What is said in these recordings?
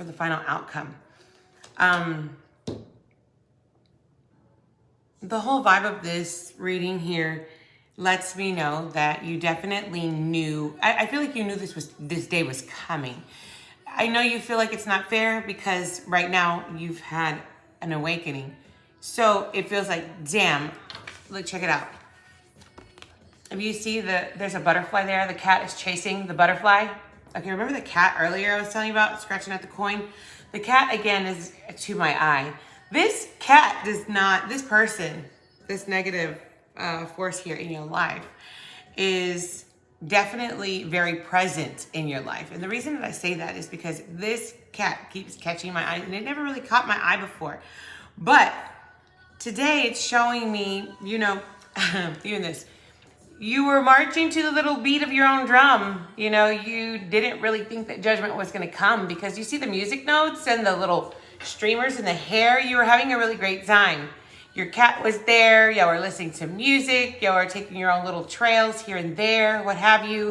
for the final outcome. The whole vibe of this reading here lets me know that you definitely knew. I feel like you knew this day was coming. I know you feel like it's not fair because right now you've had an awakening. So it feels like, damn, look, check it out. If you see there's a butterfly there, the cat is chasing the butterfly. Okay, remember the cat earlier I was telling you about, scratching at the coin? The cat, again, is to my eye. This cat does not, this person, this negative force here in your life is definitely very present in your life. And the reason that I say that is because this cat keeps catching my eye, and it never really caught my eye before. But today it's showing me, you know, doing this. You were marching to the little beat of your own drum. You know, you didn't really think that judgment was going to come because you see the music notes and the little streamers in the hair. You were having a really great time. Your cat was there. Y'all were listening to music. Y'all were taking your own little trails here and there, what have you,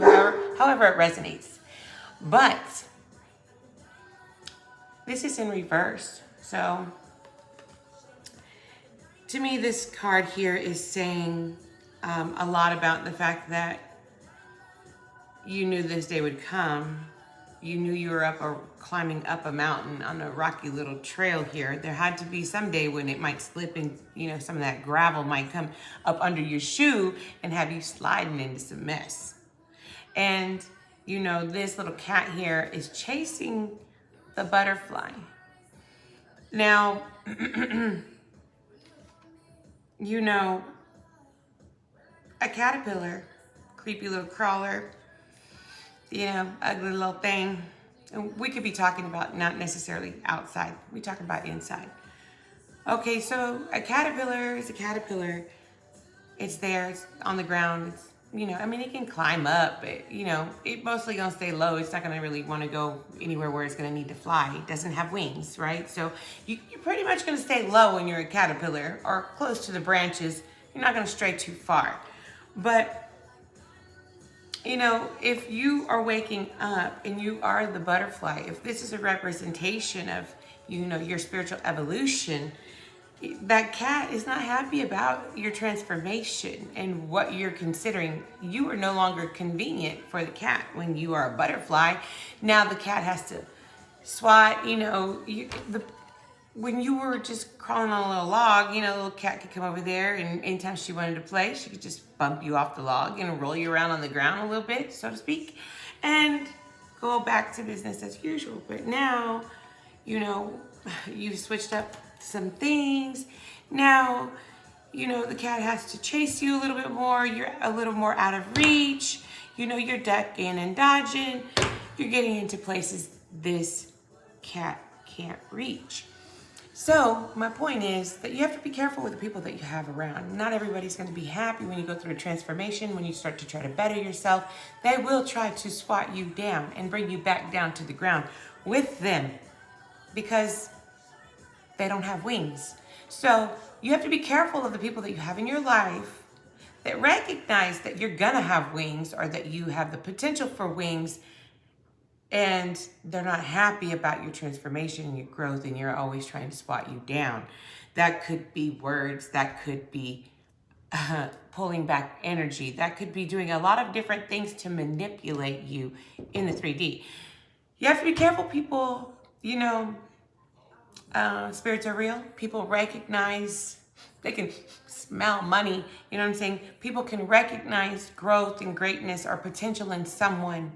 however it resonates. But this is in reverse. So to me, this card here is saying a lot about the fact that you knew this day would come. You knew you were up or climbing up a mountain on a rocky little trail here. There had to be some day when it might slip and, you know, some of that gravel might come up under your shoe and have you sliding into some mess. And, you know, this little cat here is chasing the butterfly. Now, you know, a caterpillar, creepy little crawler, you know, ugly little thing. And we could be talking about not necessarily outside. We talking about inside. Okay, so a caterpillar is a caterpillar. It's there, it's on the ground. It's, you know, I mean, it can climb up. You know, it mostly gonna stay low. It's not gonna really wanna go anywhere where it's gonna need to fly. It doesn't have wings, right? So you're pretty much gonna stay low when you're a caterpillar or close to the branches. You're not gonna stray too far. But you know, if you are waking up and you are the butterfly, if this is a representation of, you know, your spiritual evolution, that cat is not happy about your transformation and what you're considering. You are no longer convenient for the cat when you are a butterfly. Now the cat has to swat, you know, when you were just crawling on a little log, you know, the little cat could come over there, and anytime she wanted to play, she could just bump you off the log and roll you around on the ground a little bit, so to speak, and go back to business as usual. But now, you know, you've switched up some things. Now, you know, the cat has to chase you a little bit more. You're a little more out of reach. You know, you're ducking and dodging. You're getting into places this cat can't reach. So my point is that you have to be careful with the people that you have around. Not everybody's going to be happy when you go through a transformation, when you start to try to better yourself. They will try to swat you down and bring you back down to the ground with them because they don't have wings. So you have to be careful of the people that you have in your life that recognize that you're going to have wings or that you have the potential for wings, and they're not happy about your transformation and your growth, and you're always trying to swat you down. That could be words, that could be pulling back energy, that could be doing a lot of different things to manipulate you in the 3D. You have to be careful, people. You know, spirits are real. People recognize, they can smell money. You know what I'm saying? People can recognize growth and greatness or potential in someone,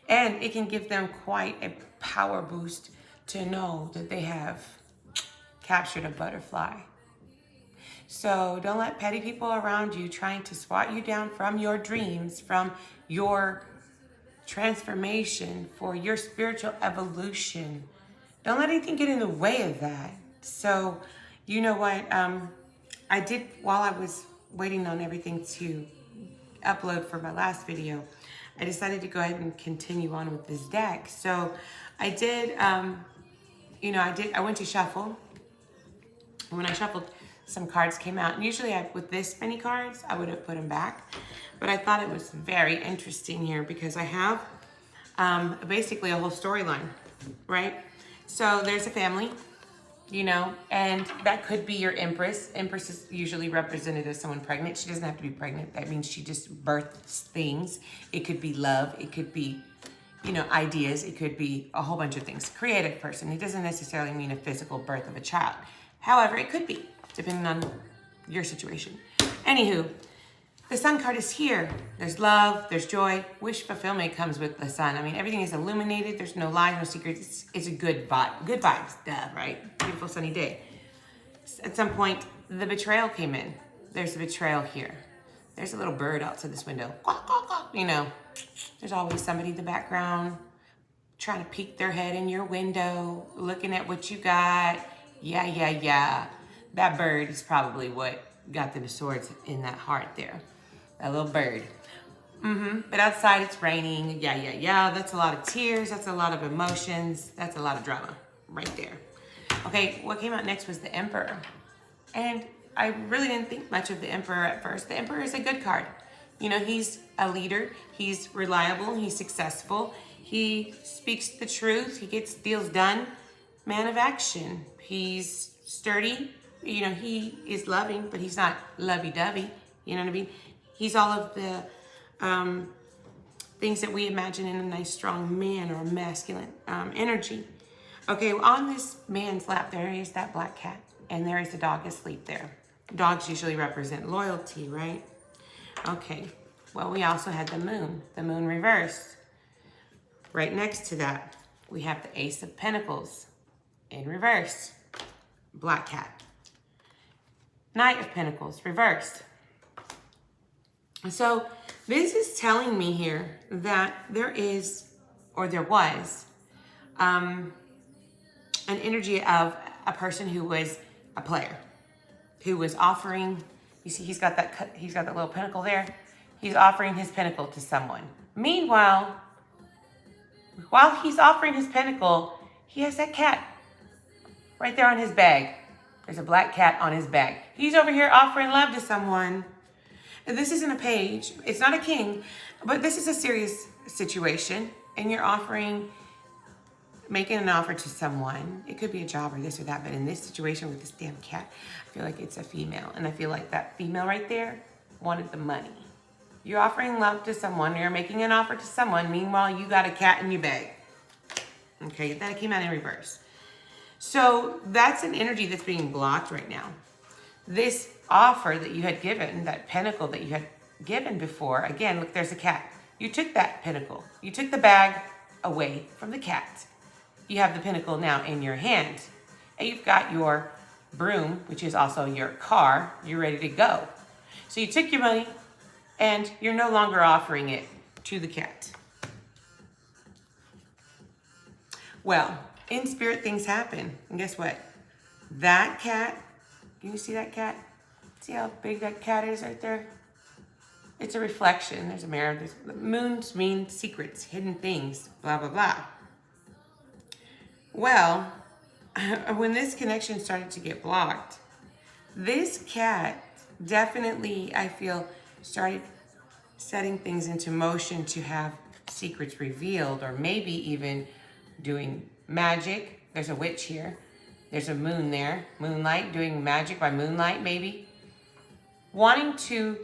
and it can give them quite a power boost to know that they have captured a butterfly. So don't let petty people around you trying to swat you down from your dreams, from your transformation, for your spiritual evolution. Don't let anything get in the way of that. So, you know what? I did, while I was waiting on everything to upload for my last video, I decided to go ahead and continue on with this deck. So I did, you know, I went to shuffle. And when I shuffled, some cards came out. And usually with this many cards, I would have put them back. But I thought it was very interesting here because I have basically a whole storyline, right? So there's a family, you know, and that could be your Empress. Empress is usually represented as someone pregnant. She doesn't have to be pregnant. That means she just births things. It could be love. It could be, you know, ideas. It could be a whole bunch of things. Creative person. It doesn't necessarily mean a physical birth of a child. However, it could be, depending on your situation. Anywho, the Sun card is here. There's love, there's joy. Wish fulfillment comes with the Sun. I mean, everything is illuminated. There's no lies, no secrets. It's a good vibe. Good vibes, duh, right? Beautiful sunny day. At some point, the betrayal came in. There's a betrayal here. There's a little bird outside this window. Quack, quack, quack. You know, there's always somebody in the background trying to peek their head in your window, looking at what you got. Yeah. That bird is probably what got the swords in that heart there. That little bird. But outside it's raining. Yeah. That's a lot of tears. That's a lot of emotions. That's a lot of drama right there. Okay, what came out next was the Emperor. And I really didn't think much of the Emperor at first. The Emperor is a good card. You know, he's a leader. He's reliable. He's successful. He speaks the truth. He gets deals done. Man of action. He's sturdy. You know, he is loving, but he's not lovey-dovey. You know what I mean? He's all of the things that we imagine in a nice, strong man or a masculine energy. Okay, on this man's lap, there is that black cat, and there is a dog asleep there. Dogs usually represent loyalty, right? Okay, well, we also had the moon reversed. Right next to that, we have the Ace of Pentacles in reverse, black cat. Knight of Pentacles, reversed. So this is telling me here that there is, or there was, an energy of a person who was a player, who was offering. You see, he's got that little pentacle there. He's offering his pentacle to someone. Meanwhile, while he's offering his pentacle, he has that cat right there on his bag. There's a black cat on his bag. He's over here offering love to someone. And this isn't a page. It's not a king, but this is a serious situation. And you're making an offer to someone. It could be a job or this or that, but in this situation with this damn cat, I feel like it's a female. And I feel like that female right there wanted the money. You're offering love to someone. You're making an offer to someone. Meanwhile, you got a cat in your bag. Okay, that came out in reverse. So that's an energy that's being blocked right now. This offer that you had given, that pentacle that you had given before, again, look, there's a cat. You took that pentacle. You took the bag away from the cat. You have the pentacle now in your hand. And you've got your broom, which is also your car. You're ready to go. So you took your money and you're no longer offering it to the cat. Well, in spirit, things happen. And guess what? That cat, can you see that cat? See how big that cat is right there? It's a reflection. There's a mirror. Moons mean secrets, hidden things, blah, blah, blah. Well, when this connection started to get blocked, this cat definitely, I feel, started setting things into motion to have secrets revealed, or maybe even doing magic. There's a witch here. There's a moon there. Moonlight, doing magic by moonlight, maybe. Wanting to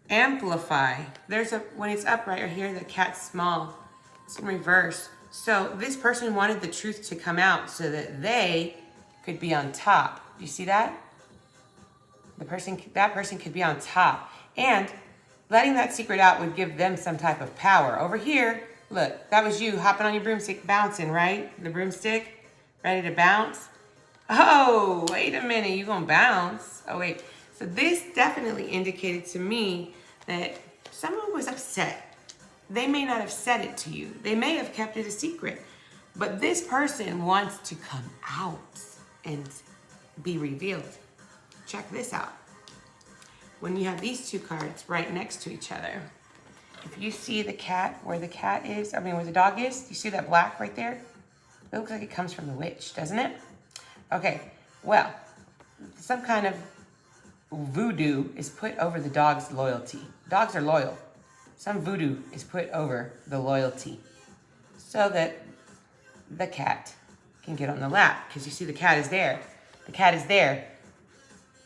amplify. When it's up right here, the cat's small. It's in reverse. So this person wanted the truth to come out so that they could be on top. Do you see that? That person could be on top. And letting that secret out would give them some type of power. Over here, look, that was you hopping on your broomstick, bouncing, right? The broomstick, ready to bounce. Oh, wait a minute, you gonna bounce? Oh, wait. So this definitely indicated to me that someone was upset. They may not have said it to you. They may have kept it a secret. But this person wants to come out and be revealed. Check this out. When you have these two cards right next to each other, if you see the cat, where the cat is, where the dog is, you see that black right there? It looks like it comes from the witch, doesn't it? Okay, well, some kind of voodoo is put over the dog's loyalty. Dogs are loyal. Some voodoo is put over the loyalty so that the cat can get on the lap because you see the cat is there. The cat is there.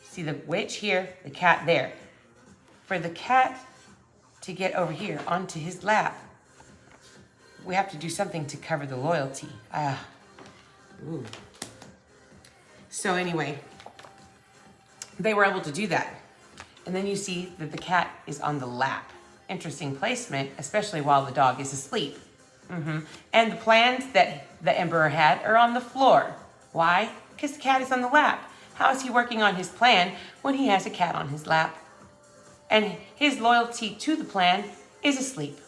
See the witch here, the cat there. For the cat to get over here onto his lap, we have to do something to cover the loyalty. Ooh. So anyway, they were able to do that. And then you see that the cat is on the lap. Interesting placement, especially while the dog is asleep. And the plans that the emperor had are on the floor. Why? Because the cat is on the lap. How is he working on his plan when he has a cat on his lap? And his loyalty to the plan is asleep.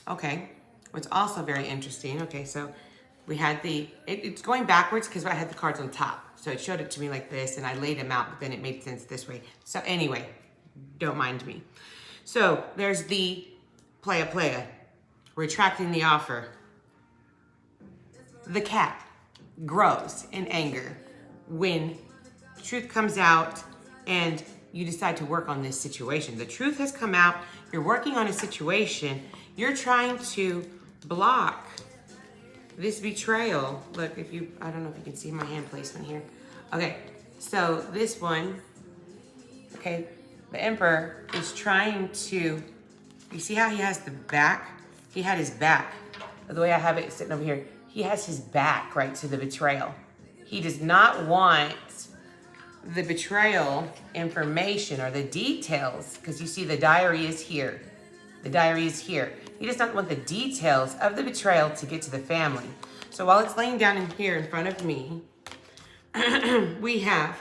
Okay, what's also very interesting, okay, so we had it's going backwards because I had the cards on top. So it showed it to me like this and I laid them out, but then it made sense this way. So anyway, don't mind me. So there's the playa, retracting the offer. The cat grows in anger when truth comes out and you decide to work on this situation. The truth has come out, you're working on a situation, you're trying to block this betrayal. Look, I don't know if you can see my hand placement here. Okay, so this one, okay, the emperor is trying to, you see how he has the back? He had his back. The way I have it sitting over here, he has his back right to the betrayal. He does not want the betrayal information or the details, because you see the diary is here. The diary is here. He does not want the details of the betrayal to get to the family. So while it's laying down in here in front of me, we have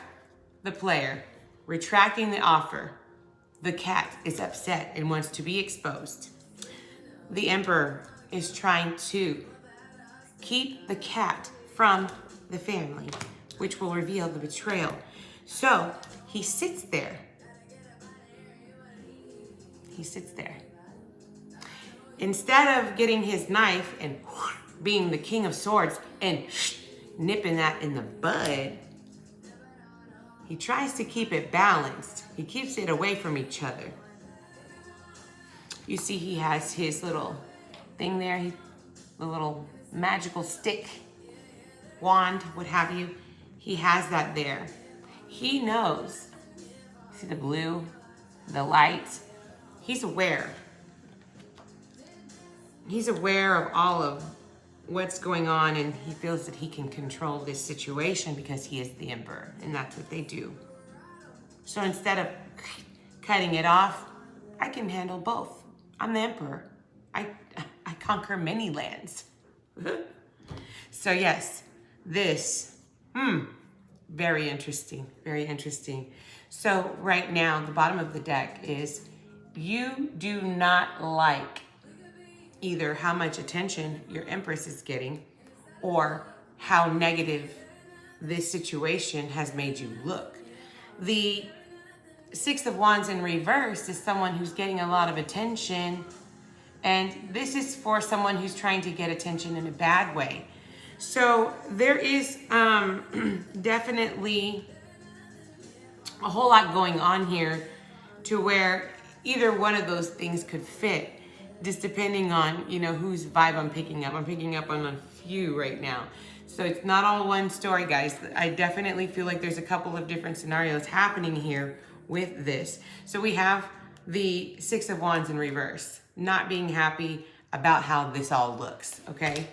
the player retracting the offer. The cat is upset and wants to be exposed. The emperor is trying to keep the cat from the family, which will reveal the betrayal. So he sits there. He sits there. Instead of getting his knife and being the king of swords and nipping that in the bud, he tries to keep it balanced. He keeps it away from each other. You see he has his little thing there, the little magical stick, wand, what have you. He has that there. He knows. See the blue, the light? He's aware. He's aware of all of what's going on, and he feels that he can control this situation because he is the emperor, and that's what they do. So instead of cutting it off, I can handle both. I'm the emperor. I conquer many lands. So yes, this, very interesting, very interesting. So right now, the bottom of the deck is you do not like either how much attention your Empress is getting or how negative this situation has made you look. The Six of Wands in reverse is someone who's getting a lot of attention, and this is for someone who's trying to get attention in a bad way. So there is definitely a whole lot going on here to where either one of those things could fit, just depending on, you know, whose vibe I'm picking up. I'm picking up on a few right now. So it's not all one story, guys. I definitely feel like there's a couple of different scenarios happening here with this. So we have the Six of Wands in reverse, not being happy about how this all looks, okay?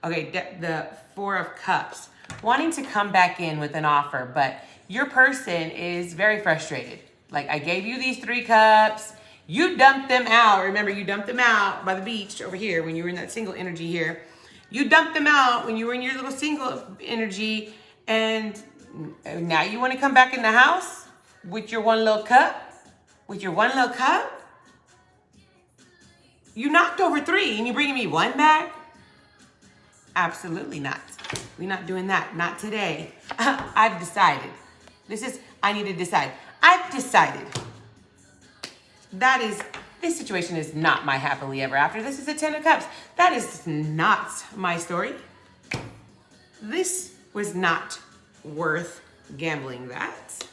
Okay, the Four of Cups, wanting to come back in with an offer, but your person is very frustrated. Like, I gave you these 3 cups, you dumped them out. Remember, you dumped them out by the beach over here when you were in that single energy here. You dumped them out when you were in your little single energy, and now you want to come back in the house with your one little cup? With your one little cup? You knocked over 3 and you're bringing me 1 back? Absolutely not. We're not doing that. Not today. I've decided. I need to decide. I've decided. This situation is not my happily ever after. This is a 10 of Cups. That is not my story. This was not worth gambling that.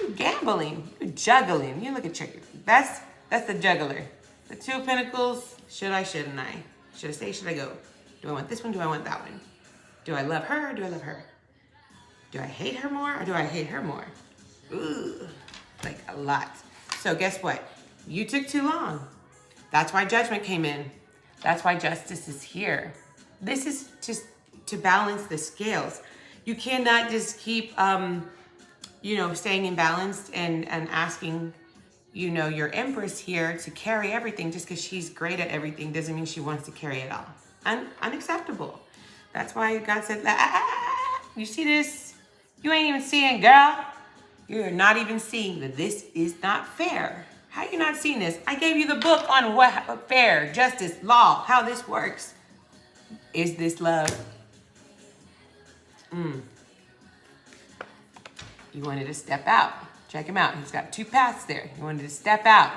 You're gambling. You're juggling. You look at check. That's That's the juggler. The Two of Pentacles, should I, shouldn't I? Should I stay, should I go? Do I want this one, do I want that one? Do I love her or do I love her? Do I hate her more or do I hate her more? Ooh, like a lot. So guess what? You took too long. That's why Judgment came in. That's why Justice is here. This is just to balance the scales. You cannot just keep, staying imbalanced and asking, your Empress here to carry everything just because she's great at everything doesn't mean she wants to carry it all. Unacceptable. That's why God said, you see this? You ain't even seeing, girl. You're not even seeing that this is not fair. How are you not seeing this? I gave you the book on what fair, justice, law, how this works. Is this love? You wanted to step out. Check him out. He's got two paths there. He wanted to step out.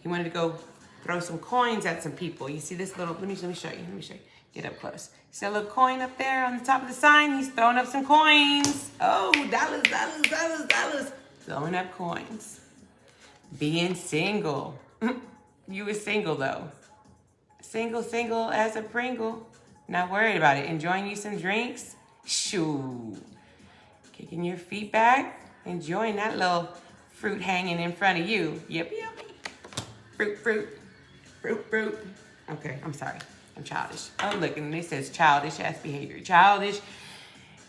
He wanted to go throw some coins at some people. You see this little, let me show you. Let me show you. Get up close. See that little coin up there on the top of the sign? He's throwing up some coins. Oh, dollars, dollars, dollars, dollars. Throwing up coins. Being single. You were single though. Single as a Pringle. Not worried about it. Enjoying you some drinks. Shoo. Kicking your feet back. Enjoying that little fruit hanging in front of you. Yep. Fruit. Okay, I'm sorry. I'm childish. Oh, look, and it says childish ass behavior. Childish.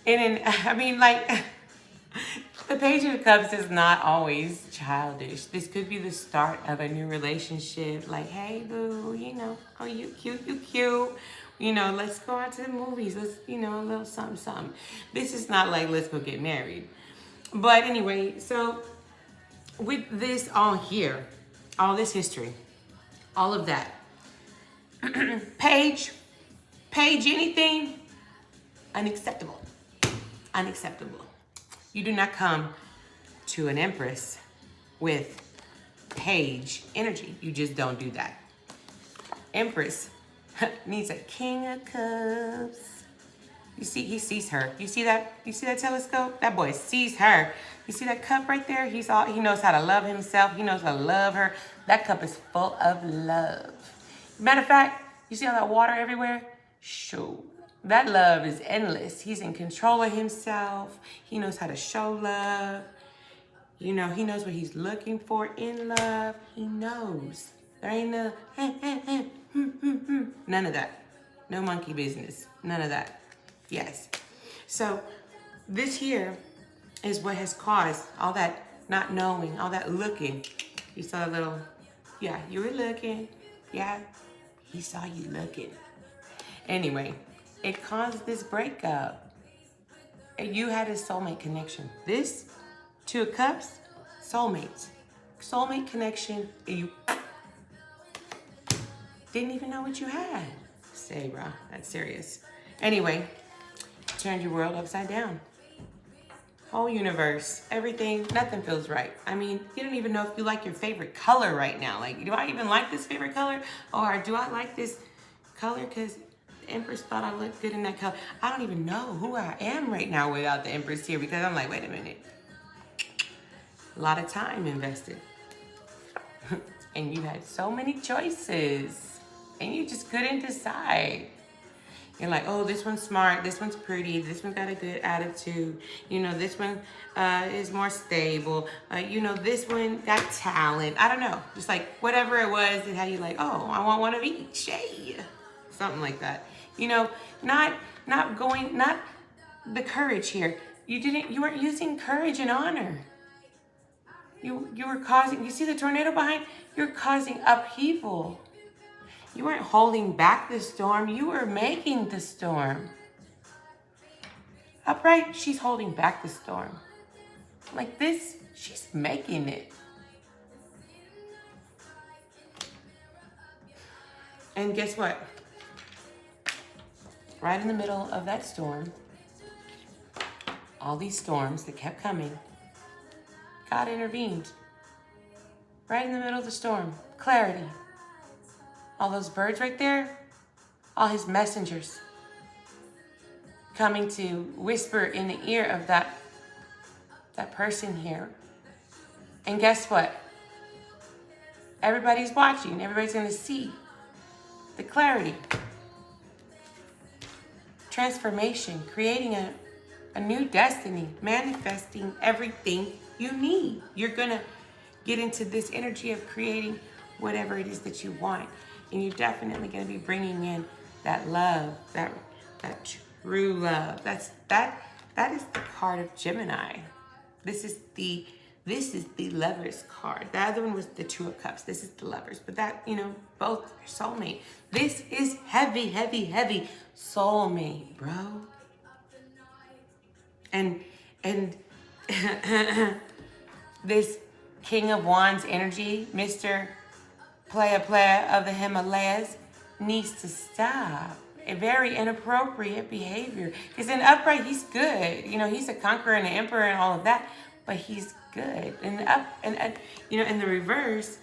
And then, the Page of Cups is not always childish. This could be the start of a new relationship. Like, hey, boo, oh, you cute. Let's go out to the movies. Let's, a little something. This is not like, let's go get married. But anyway, so with this all here, all this history, all of that, Page anything, unacceptable. You do not come to an Empress with Page energy. You just don't do that. Empress needs a King of Cups. You see, he sees her. You see that? You see that telescope? That boy sees her. You see that cup right there? He knows how to love himself. He knows how to love her. That cup is full of love. Matter of fact, you see all that water everywhere? Sure. That love is endless. He's in control of himself. He knows how to show love. He knows what he's looking for in love. He knows. There ain't no, none of that. No monkey business. None of that. Yes. So this here is what has caused all that not knowing, all that looking. You saw a little, yeah, you were looking. Yeah, he saw you looking. Anyway, it caused this breakup. You had a soulmate connection. This, Two of Cups, soulmates. Soulmate connection, and you didn't even know what you had. Say, bro, that's serious. Anyway, turned your world upside down. Whole universe, everything, nothing feels right. You don't even know if you like your favorite color right now. Like, do I even like this favorite color? Or do I like this color because the Empress thought I looked good in that color? I don't even know who I am right now without the Empress here because I'm like, wait a minute. A lot of time invested. And you had so many choices. And you just couldn't decide. You're like, oh, this one's smart, this one's pretty, this one got a good attitude. This one is more stable. This one got talent. I don't know. Just like whatever it was, it had you like, oh, I want one of each. Hey. Something like that. Not the courage here. You weren't using courage and honor. You were causing, you see the tornado behind? You're causing upheaval. You weren't holding back the storm. You were making the storm. Upright, she's holding back the storm. Like this, she's making it. And guess what? Right in the middle of that storm, all these storms that kept coming, God intervened. Right in the middle of the storm, clarity. All those birds right there, all his messengers coming to whisper in the ear of that person here. And guess what? Everybody's watching. Everybody's going to see the clarity. Transformation, creating a new destiny, manifesting everything you need. You're going to get into this energy of creating whatever it is that you want. And you're definitely going to be bringing in that love, that true love. That is the card of Gemini. This is the Lovers card. The other one was the Two of Cups. This is the Lovers. But that, both are soulmate. This is heavy, heavy, heavy soulmate, bro. And this King of Wands energy, Mr. Playa of the Himalayas, needs to stop. A very inappropriate behavior. Because in upright, he's good. He's a conqueror and an emperor and all of that. But he's good. And in the reverse,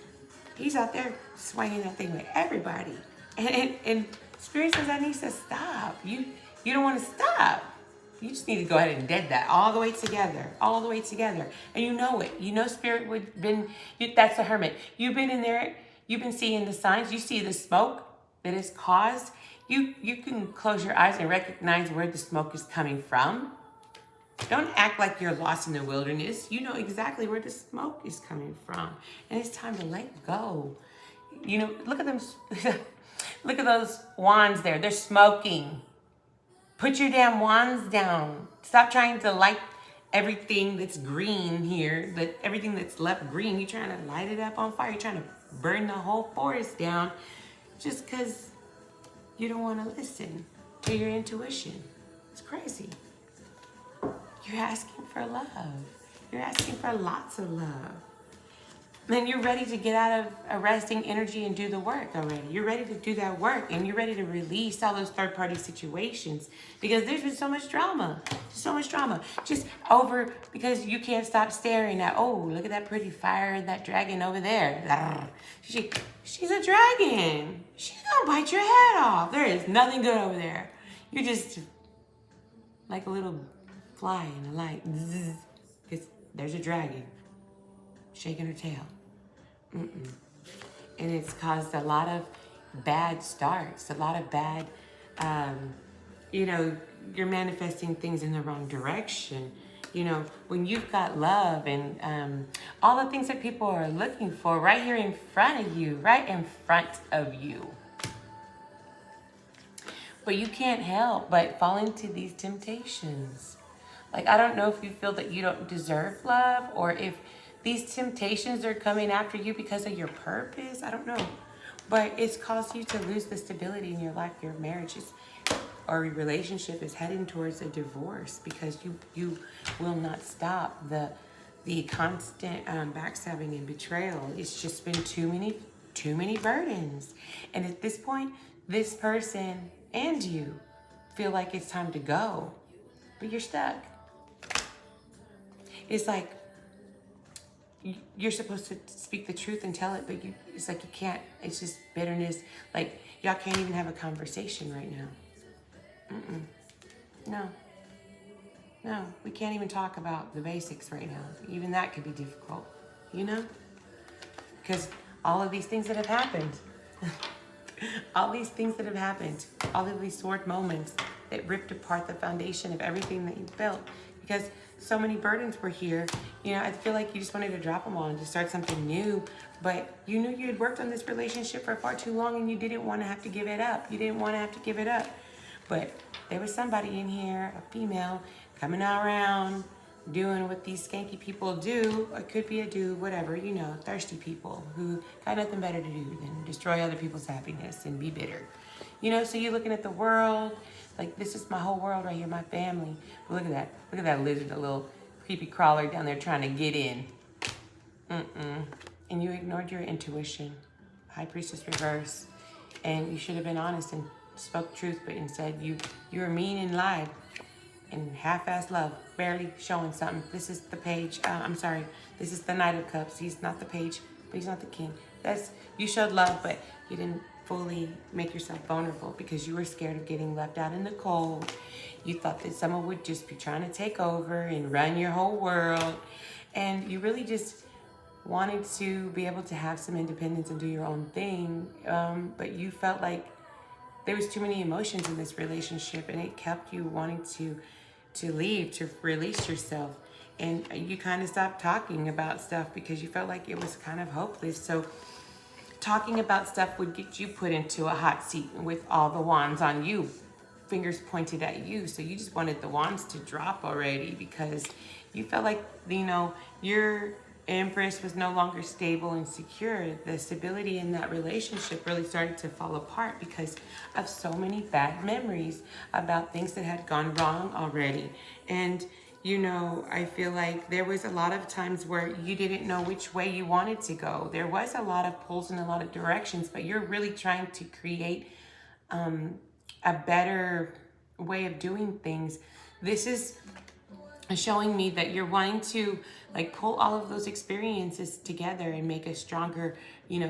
he's out there swinging that thing with everybody. And Spirit says that needs to stop. You don't want to stop. You just need to go ahead and dead that all the way together. All the way together. And you know it. Spirit would been, that's the Hermit. You've been in there. You've been seeing the signs. You see the smoke that is caused. You can close your eyes and recognize where the smoke is coming from. Don't act like you're lost in the wilderness. You know exactly where the smoke is coming from. And it's time to let go. Look at them. Look at those wands there. They're smoking. Put your damn wands down. Stop trying to light everything that's green here. Everything that's left green. You're trying to light it up on fire. You're trying to burn the whole forest down just because you don't want to listen to your intuition. It's crazy. You're asking for love. You're asking for lots of love. And you're ready to get out of arresting energy and do the work already. You're ready to do that work, and you're ready to release all those third-party situations because there's been so much drama. So much drama. Just over because you can't stop staring at, oh, look at that pretty fire and that dragon over there. She's a dragon. She's gonna bite your head off. There is nothing good over there. You're just like a little fly in the light. Because there's a dragon shaking her tail. And it's caused a lot of bad starts, a lot of bad, you're manifesting things in the wrong direction. When you've got love and all the things that people are looking for right here in front of you, right in front of you. But you can't help but fall into these temptations. Like, I don't know if you feel that you don't deserve love or if these temptations are coming after you because of your purpose. I don't know. But it's caused you to lose the stability in your life. Your marriage is, or your relationship is heading towards a divorce because you will not stop the constant backstabbing and betrayal. It's just been too many burdens. And at this point, this person and you feel like it's time to go, but you're stuck. It's like you're supposed to speak the truth and tell it, but it's like you can't. It's just bitterness. Like, y'all can't even have a conversation right now. No, we can't even talk about the basics right now. Even that could be difficult, because all of these things that have happened, all of these sword moments that ripped apart the foundation of everything that you built, because so many burdens were here. I feel like you just wanted to drop them all and just start something new. But you knew you had worked on this relationship for far too long and you didn't want to have to give it up. But there was somebody in here, a female, coming around, doing what these skanky people do. It could be a dude, whatever, thirsty people who got nothing better to do than destroy other people's happiness and be bitter. So you're looking at the world, like, this is my whole world right here, my family. But look at that lizard, a little creepy crawler down there trying to get in. And you ignored your intuition. High Priestess reverse. And you should have been honest and spoke truth, but instead you were mean and lied. And half-assed love, barely showing something. This is the page. This is the Knight of Cups. He's not the page, but he's not the king. You showed love, but you didn't fully make yourself vulnerable because you were scared of getting left out in the cold. You thought that someone would just be trying to take over and run your whole world. And you really just wanted to be able to have some independence and do your own thing, but you felt like there was too many emotions in this relationship, and it kept you wanting to leave, to release yourself. And you kind of stopped talking about stuff because you felt like it was kind of hopeless. So talking about stuff would get you put into a hot seat with all the wands on you, fingers pointed at you. So you just wanted the wands to drop already because you felt like, your Empress was no longer stable and secure. The stability in that relationship really started to fall apart because of so many bad memories about things that had gone wrong already. And I feel like there was a lot of times where you didn't know which way you wanted to go. There was a lot of pulls in a lot of directions, but you're really trying to create a better way of doing things. This is showing me that you're wanting to pull all of those experiences together and make a stronger,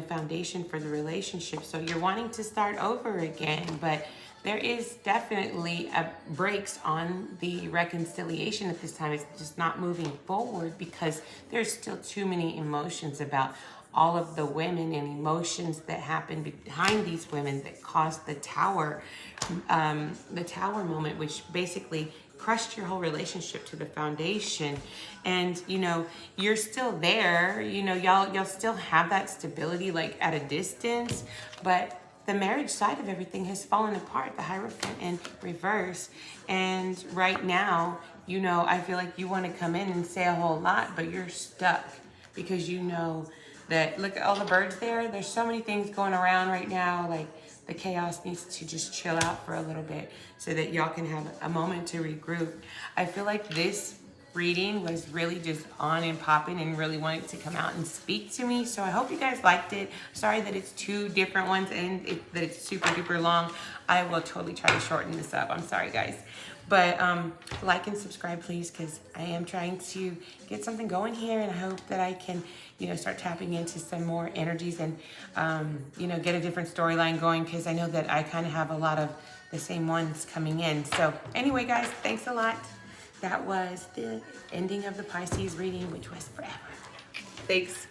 foundation for the relationship. So you're wanting to start over again, but there is definitely breaks on the reconciliation at this time. It's just not moving forward because there's still too many emotions about all of the women and emotions that happen behind these women that caused the tower moment, which basically crushed your whole relationship to the foundation. And you're still there, y'all still have that stability at a distance, but the marriage side of everything has fallen apart, the Hierophant in reverse. And right now, I feel like you want to come in and say a whole lot, but you're stuck because that, look at all the birds there. There's so many things going around right now. The chaos needs to just chill out for a little bit so that y'all can have a moment to regroup. I feel like this reading was really just on and popping and really wanted to come out and speak to me. So I hope you guys liked it. Sorry that it's two different ones and that it's super duper long. I will totally try to shorten this up. I'm sorry, guys. But like and subscribe, please, because I am trying to get something going here, and I hope that I can, start tapping into some more energies and, get a different storyline going, because I know that I kind of have a lot of the same ones coming in. So anyway, guys, thanks a lot. That was the ending of the Pisces reading, which was forever. Thanks.